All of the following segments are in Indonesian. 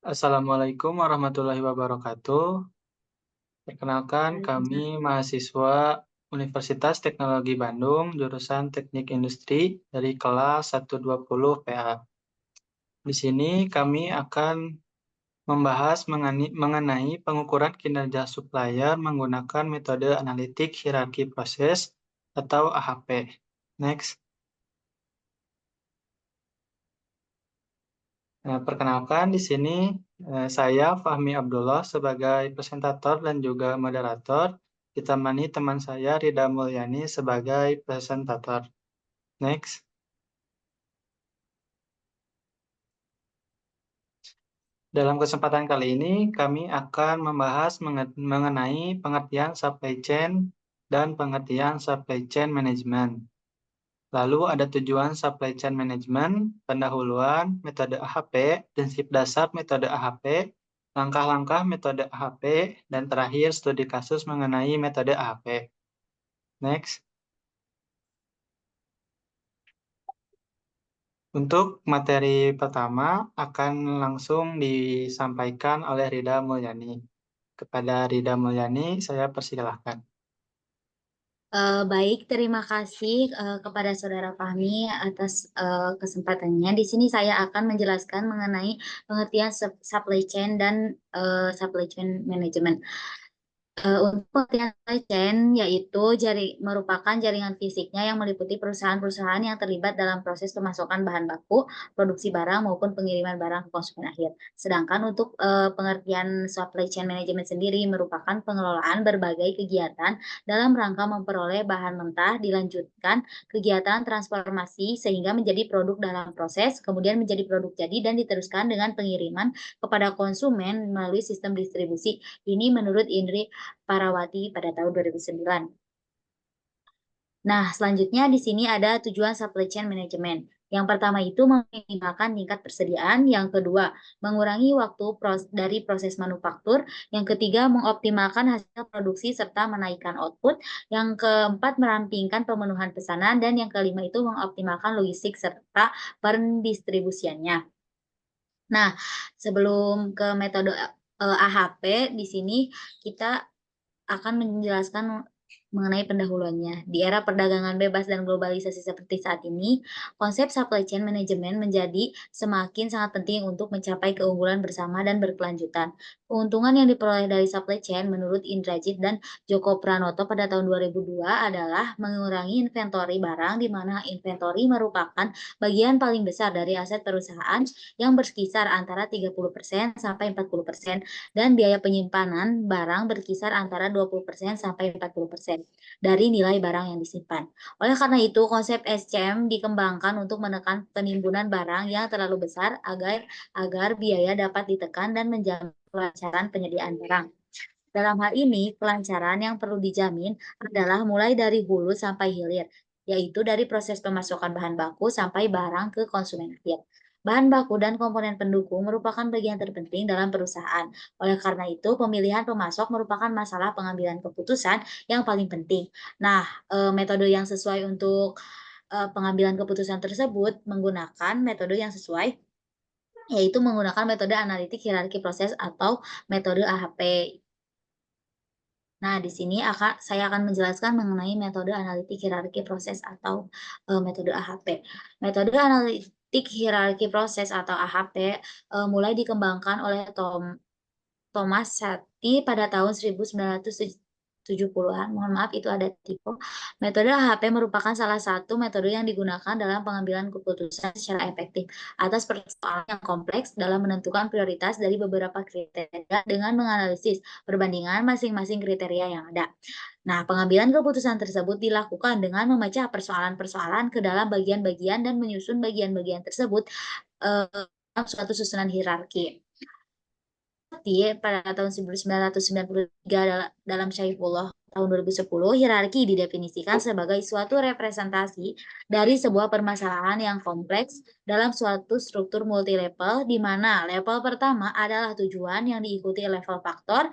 Assalamualaikum warahmatullahi wabarakatuh. Perkenalkan, kami mahasiswa Universitas Teknologi Bandung, jurusan Teknik Industri dari kelas 120 PA. Di sini kami akan membahas mengenai pengukuran kinerja supplier menggunakan metode analitik hierarki proses atau AHP. Next. Perkenalkan di sini saya Fahmi Abdullah sebagai presentator dan juga moderator, ditemani teman saya Rida Mulyani sebagai presentator. Next. Dalam kesempatan kali ini kami akan membahas mengenai pengertian supply chain dan pengertian supply chain management. Lalu ada tujuan supply chain management, pendahuluan, metode AHP, prinsip dasar metode AHP, langkah-langkah metode AHP, dan terakhir studi kasus mengenai metode AHP. Next. Untuk materi pertama akan langsung disampaikan oleh Rida Mulyani. Kepada Rida Mulyani, saya persilahkan. Baik, terima kasih kepada Saudara Fahmi atas kesempatannya. Di sini saya akan menjelaskan mengenai pengertian supply chain dan supply chain management. Untuk pengertian supply chain yaitu merupakan jaringan fisiknya yang meliputi perusahaan-perusahaan yang terlibat dalam proses pemasukan bahan baku, produksi barang maupun pengiriman barang ke konsumen akhir. Sedangkan untuk pengertian supply chain management sendiri merupakan pengelolaan berbagai kegiatan dalam rangka memperoleh bahan mentah, dilanjutkan kegiatan transformasi sehingga menjadi produk dalam proses, kemudian menjadi produk jadi dan diteruskan dengan pengiriman kepada konsumen melalui sistem distribusi. Ini menurut Indri Parawati pada tahun 2009. Nah, selanjutnya di sini ada tujuan supply chain management. Yang pertama itu meminimalkan tingkat persediaan, yang kedua mengurangi waktu dari proses manufaktur, yang ketiga mengoptimalkan hasil produksi serta menaikkan output, yang keempat merampingkan pemenuhan pesanan, dan yang kelima itu mengoptimalkan logistik serta pendistribusiannya. Nah, sebelum ke metode AHP, di sini kita akan menjelaskan mengenai pendahuluannya. Di era perdagangan bebas dan globalisasi seperti saat ini, konsep supply chain management menjadi semakin sangat penting untuk mencapai keunggulan bersama dan berkelanjutan. Keuntungan yang diperoleh dari supply chain menurut Indrajit dan Joko Pranoto pada tahun 2002 adalah mengurangi inventory barang, di mana inventory merupakan bagian paling besar dari aset perusahaan yang berkisar antara 30% sampai 40%, dan biaya penyimpanan barang berkisar antara 20% sampai 40% dari nilai barang yang disimpan. Oleh karena itu, konsep SCM dikembangkan untuk menekan penimbunan barang yang terlalu besar agar biaya dapat ditekan dan menjamin kelancaran penyediaan barang. Dalam hal ini, kelancaran yang perlu dijamin adalah mulai dari hulu sampai hilir, yaitu dari proses pemasukan bahan baku sampai barang ke konsumen akhir. Bahan baku dan komponen pendukung merupakan bagian terpenting dalam perusahaan. Oleh karena itu, pemilihan pemasok merupakan masalah pengambilan keputusan yang paling penting. Nah, metode yang sesuai untuk pengambilan keputusan tersebut menggunakan metode yang sesuai, yaitu menggunakan metode analitik hierarki proses atau metode AHP. Nah, di sini saya akan menjelaskan mengenai metode analitik hierarki proses atau metode AHP. Metode analitik hierarki proses atau AHP mulai dikembangkan oleh Thomas Sati pada tahun 1970-an. Mohon maaf, itu ada typo. Metode AHP merupakan salah satu metode yang digunakan dalam pengambilan keputusan secara efektif atas persoalan yang kompleks dalam menentukan prioritas dari beberapa kriteria dengan menganalisis perbandingan masing-masing kriteria yang ada. Nah, pengambilan keputusan tersebut dilakukan dengan memecah persoalan-persoalan ke dalam bagian-bagian dan menyusun bagian-bagian tersebut dalam suatu susunan hierarki. Pada tahun 1993 dalam Syaifullah tahun 2010, hierarki didefinisikan sebagai suatu representasi dari sebuah permasalahan yang kompleks dalam suatu struktur multi-level, di mana level pertama adalah tujuan yang diikuti level faktor,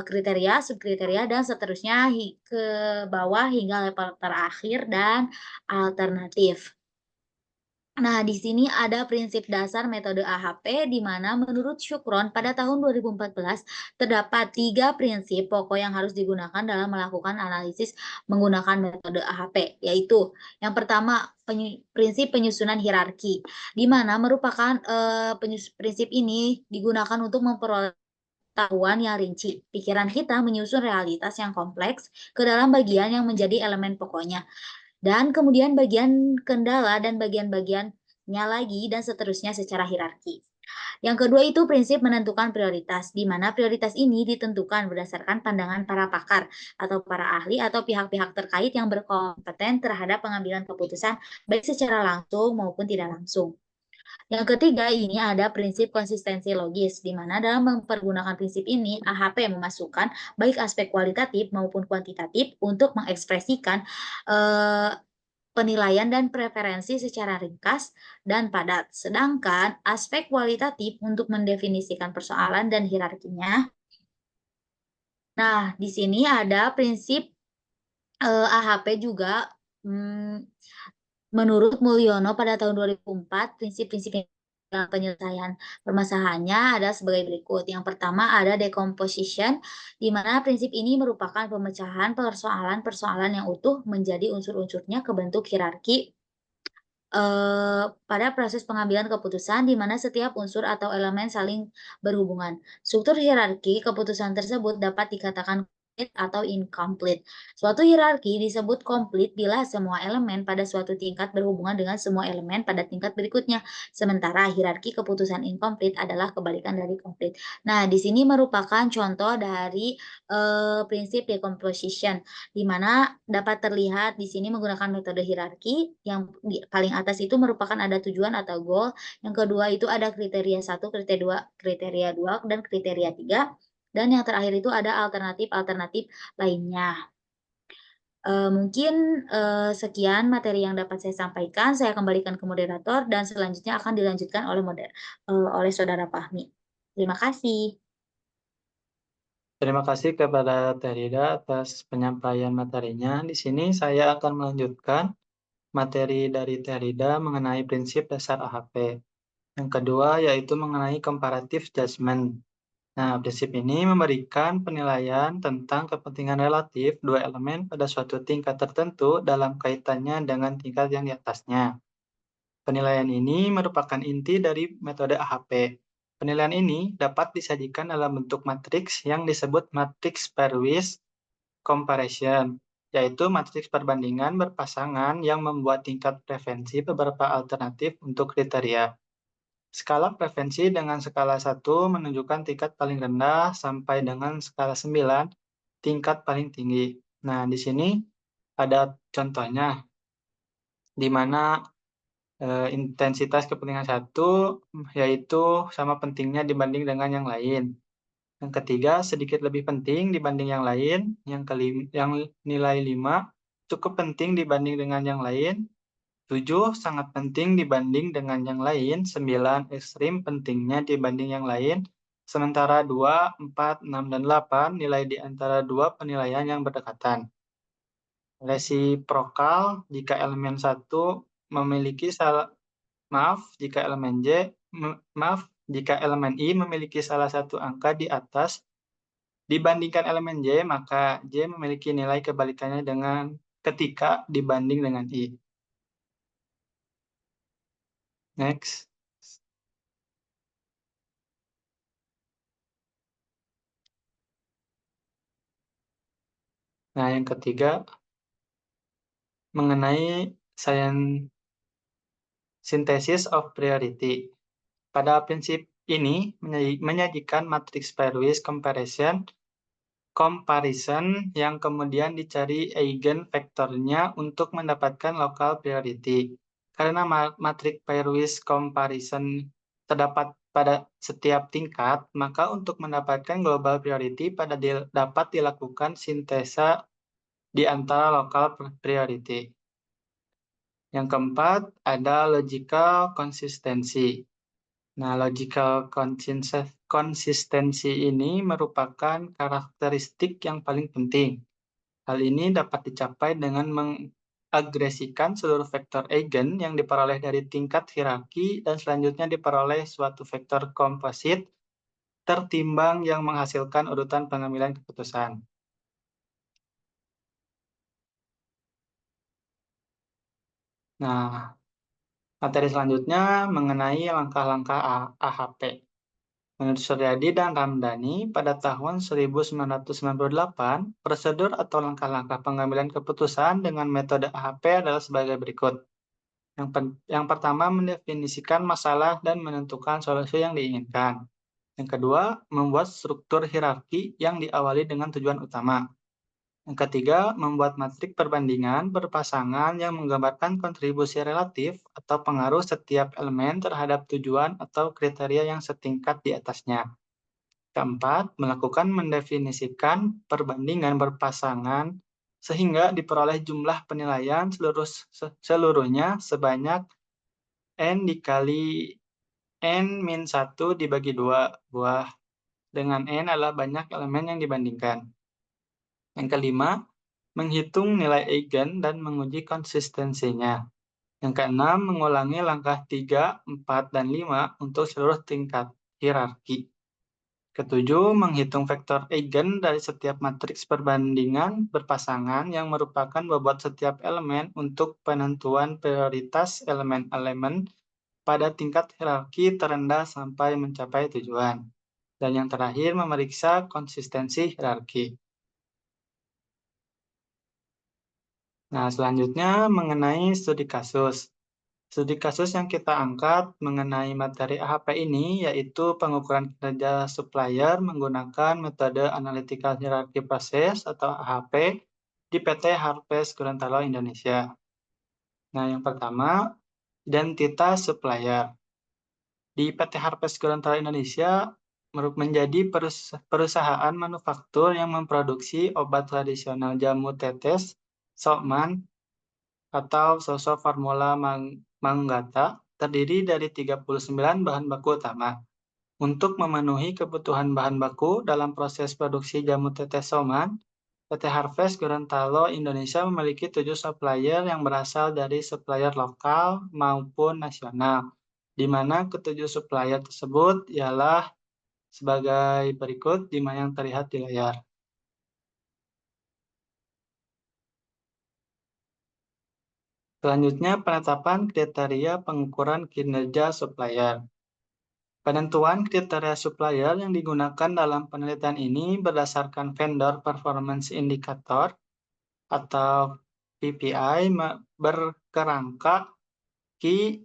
kriteria, subkriteria, dan seterusnya ke bawah hingga level terakhir dan alternatif. Nah, di sini ada prinsip dasar metode AHP, di mana menurut Syukron pada tahun 2014 terdapat 3 prinsip pokok yang harus digunakan dalam melakukan analisis menggunakan metode AHP, yaitu yang pertama prinsip penyusunan hierarki, di mana merupakan prinsip ini digunakan untuk memperoleh pengetahuan yang rinci. Pikiran kita menyusun realitas yang kompleks ke dalam bagian yang menjadi elemen pokoknya. Dan kemudian bagian kendala dan bagian-bagiannya lagi dan seterusnya secara hierarki. Yang kedua itu prinsip menentukan prioritas, di mana prioritas ini ditentukan berdasarkan pandangan para pakar atau para ahli atau pihak-pihak terkait yang berkompeten terhadap pengambilan keputusan baik secara langsung maupun tidak langsung. Yang ketiga ini ada prinsip konsistensi logis, di mana dalam mempergunakan prinsip ini, AHP memasukkan baik aspek kualitatif maupun kuantitatif untuk mengekspresikan eh, penilaian dan preferensi secara ringkas dan padat. Sedangkan aspek kualitatif untuk mendefinisikan persoalan dan hierarkinya. Nah, di sini ada prinsip AHP juga, mmm, menurut Mulyono pada tahun 2004, prinsip-prinsip dalam penyelesaian permasalahannya ada sebagai berikut. Yang pertama ada decomposition, di mana prinsip ini merupakan pemecahan persoalan-persoalan yang utuh menjadi unsur-unsurnya ke bentuk hierarki pada proses pengambilan keputusan di mana setiap unsur atau elemen saling berhubungan. Struktur hierarki keputusan tersebut dapat dikatakan complete atau incomplete. Suatu hierarki disebut komplit bila semua elemen pada suatu tingkat berhubungan dengan semua elemen pada tingkat berikutnya. Sementara hierarki keputusan incomplete adalah kebalikan dari komplit. Nah, di sini merupakan contoh dari prinsip decomposition di mana dapat terlihat di sini menggunakan metode hierarki, yang di paling atas itu merupakan ada tujuan atau goal, yang kedua itu ada kriteria 1, kriteria 2 dan kriteria 3, dan yang terakhir itu ada alternatif-alternatif lainnya. Mungkin, sekian materi yang dapat saya sampaikan, saya kembalikan ke moderator dan selanjutnya akan dilanjutkan oleh saudara Fahmi. Terima kasih. Terima kasih kepada Terida atas penyampaian materinya. Di sini saya akan melanjutkan materi dari Terida mengenai prinsip dasar AHP. Yang kedua yaitu mengenai comparative judgment. Nah, prinsip ini memberikan penilaian tentang kepentingan relatif dua elemen pada suatu tingkat tertentu dalam kaitannya dengan tingkat yang di atasnya. Penilaian ini merupakan inti dari metode AHP. Penilaian ini dapat disajikan dalam bentuk matriks yang disebut matriks pairwise comparison, yaitu matriks perbandingan berpasangan yang membuat tingkat preferensi beberapa alternatif untuk kriteria. Skala preferensi dengan skala 1 menunjukkan tingkat paling rendah sampai dengan skala 9, tingkat paling tinggi. Nah, di sini ada contohnya, di mana intensitas kepentingan 1 yaitu sama pentingnya dibanding dengan yang lain. Yang ketiga, sedikit lebih penting dibanding yang lain. Yang nilai 5 cukup penting dibanding dengan yang lain. 7 sangat penting dibanding dengan yang lain. 9 ekstrim pentingnya dibanding yang lain. Sementara 2, 4, 6, dan 8 nilai di antara dua penilaian yang berdekatan. Resiprokal jika elemen 1 memiliki jika elemen jika elemen I memiliki salah satu angka di atas dibandingkan elemen J, maka J memiliki nilai kebalikannya dengan ketika dibanding dengan I. Next. Nah, yang ketiga mengenai synthesis of priority. Pada prinsip ini menyajikan matriks pairwise comparison yang kemudian dicari eigenvektornya untuk mendapatkan local priority. Karena matriks pairwise comparison terdapat pada setiap tingkat, maka untuk mendapatkan global priority dapat dilakukan sintesa di antara local priority. Yang keempat, ada logical consistency. Nah, logical consistency ini merupakan karakteristik yang paling penting. Hal ini dapat dicapai dengan mengagresikan seluruh vektor eigen yang diperoleh dari tingkat hierarki dan selanjutnya diperoleh suatu vektor komposit tertimbang yang menghasilkan urutan pengambilan keputusan. Nah, materi selanjutnya mengenai langkah-langkah AHP. Menurut Suryadi dan Ramdhani, pada tahun 1998, prosedur atau langkah-langkah pengambilan keputusan dengan metode AHP adalah sebagai berikut. Yang pertama, mendefinisikan masalah dan menentukan solusi yang diinginkan. Yang kedua, membuat struktur hierarki yang diawali dengan tujuan utama. Yang ketiga, membuat matrik perbandingan berpasangan yang menggambarkan kontribusi relatif atau pengaruh setiap elemen terhadap tujuan atau kriteria yang setingkat di atasnya. Keempat, melakukan mendefinisikan perbandingan berpasangan sehingga diperoleh jumlah penilaian seluruhnya sebanyak N dikali N-1 dibagi 2 buah, dengan N adalah banyak elemen yang dibandingkan. Yang kelima, menghitung nilai eigen dan menguji konsistensinya. Yang keenam, mengulangi langkah 3, 4, dan 5 untuk seluruh tingkat hierarki. Ketujuh, menghitung vektor eigen dari setiap matriks perbandingan berpasangan yang merupakan bobot setiap elemen untuk penentuan prioritas elemen-elemen pada tingkat hierarki terendah sampai mencapai tujuan. Dan yang terakhir, memeriksa konsistensi hierarki. Nah, selanjutnya mengenai studi kasus. Studi kasus yang kita angkat mengenai materi AHP ini yaitu pengukuran kinerja supplier menggunakan metode Analytical Hierarchy Process atau AHP di PT Harvest Gorontalo Indonesia. Nah, yang pertama, identitas supplier. Di PT Harvest Gorontalo Indonesia menjadi perusahaan manufaktur yang memproduksi obat tradisional jamu tetes, Sokman, atau sosok formula Manggata terdiri dari 39 bahan baku utama. Untuk memenuhi kebutuhan bahan baku dalam proses produksi jamu tetes Soman, PT Harvest Gorontalo Indonesia memiliki 7 supplier yang berasal dari supplier lokal maupun nasional, di mana ketujuh supplier tersebut ialah sebagai berikut di mana yang terlihat di layar. Selanjutnya, penetapan kriteria pengukuran kinerja supplier. Penentuan kriteria supplier yang digunakan dalam penelitian ini berdasarkan Vendor Performance Indicator atau PPI berkerangka Q,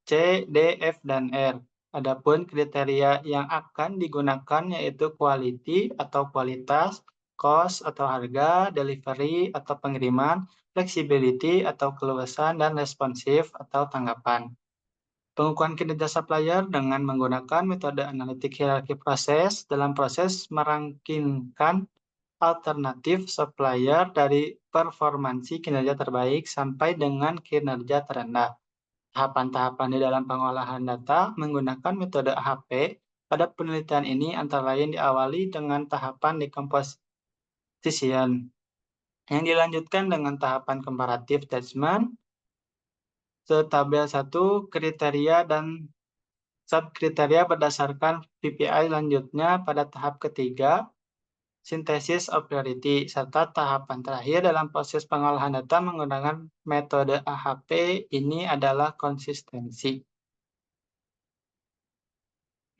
C, D, F, dan R. Adapun kriteria yang akan digunakan yaitu quality atau kualitas, cost atau harga, delivery atau pengiriman, flexibility atau keluasan, dan responsive atau tanggapan. Pengukuran kinerja supplier dengan menggunakan metode analitik hierarki proses dalam proses merangkingkan alternatif supplier dari performansi kinerja terbaik sampai dengan kinerja terendah. Tahapan-tahapan di dalam pengolahan data menggunakan metode AHP pada penelitian ini antara lain diawali dengan tahapan decomposition yang dilanjutkan dengan tahapan comparative judgment, tabel 1 kriteria dan subkriteria berdasarkan PPI lanjutnya pada tahap ketiga, synthesis of priority, serta tahapan terakhir dalam proses pengolahan data menggunakan metode AHP ini adalah konsistensi.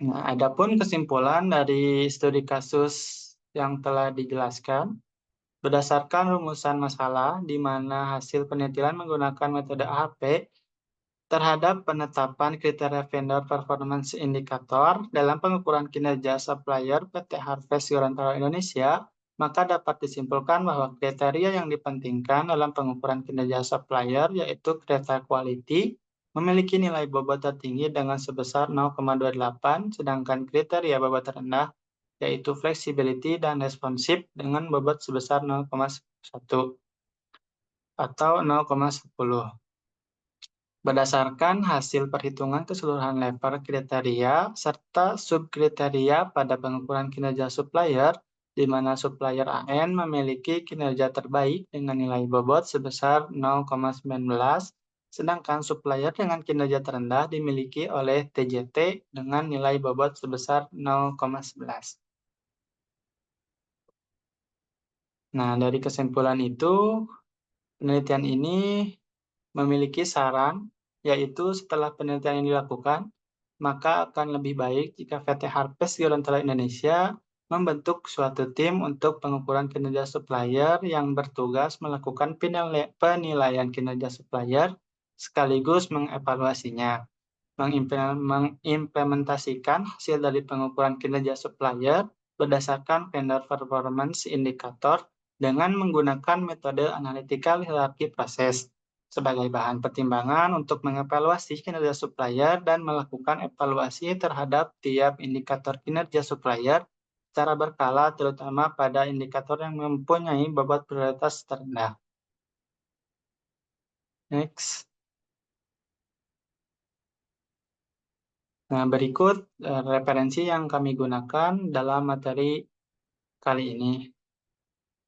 Nah, adapun kesimpulan dari studi kasus yang telah dijelaskan, berdasarkan rumusan masalah di mana hasil penelitian menggunakan metode AHP terhadap penetapan kriteria vendor performance indicator dalam pengukuran kinerja supplier PT Harvest Gorontalo Indonesia, maka dapat disimpulkan bahwa kriteria yang dipentingkan dalam pengukuran kinerja supplier yaitu kriteria quality memiliki nilai bobot tertinggi dengan sebesar 0,28, sedangkan kriteria bobot terendah yaitu flexibility dan responsive dengan bobot sebesar 0,1 atau 0,10. Berdasarkan hasil perhitungan keseluruhan level kriteria serta subkriteria pada pengukuran kinerja supplier, di mana supplier AN memiliki kinerja terbaik dengan nilai bobot sebesar 0,19, sedangkan supplier dengan kinerja terendah dimiliki oleh TJT dengan nilai bobot sebesar 0,11. Nah, dari kesimpulan itu, penelitian ini memiliki saran, yaitu setelah penelitian yang dilakukan, maka akan lebih baik jika PT Harvest Gorontalo Indonesia membentuk suatu tim untuk pengukuran kinerja supplier yang bertugas melakukan penilaian kinerja supplier sekaligus mengevaluasinya, mengimplementasikan hasil dari pengukuran kinerja supplier berdasarkan vendor performance indicator dengan menggunakan metode analytical hierarchy proses sebagai bahan pertimbangan untuk mengevaluasi kinerja supplier dan melakukan evaluasi terhadap tiap indikator kinerja supplier secara berkala, terutama pada indikator yang mempunyai bobot prioritas terendah. Next. Nah, berikut referensi yang kami gunakan dalam materi kali ini.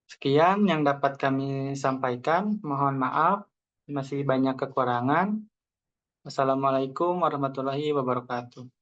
Sekian yang dapat kami sampaikan. Mohon maaf, masih banyak kekurangan. Wassalamualaikum warahmatullahi wabarakatuh.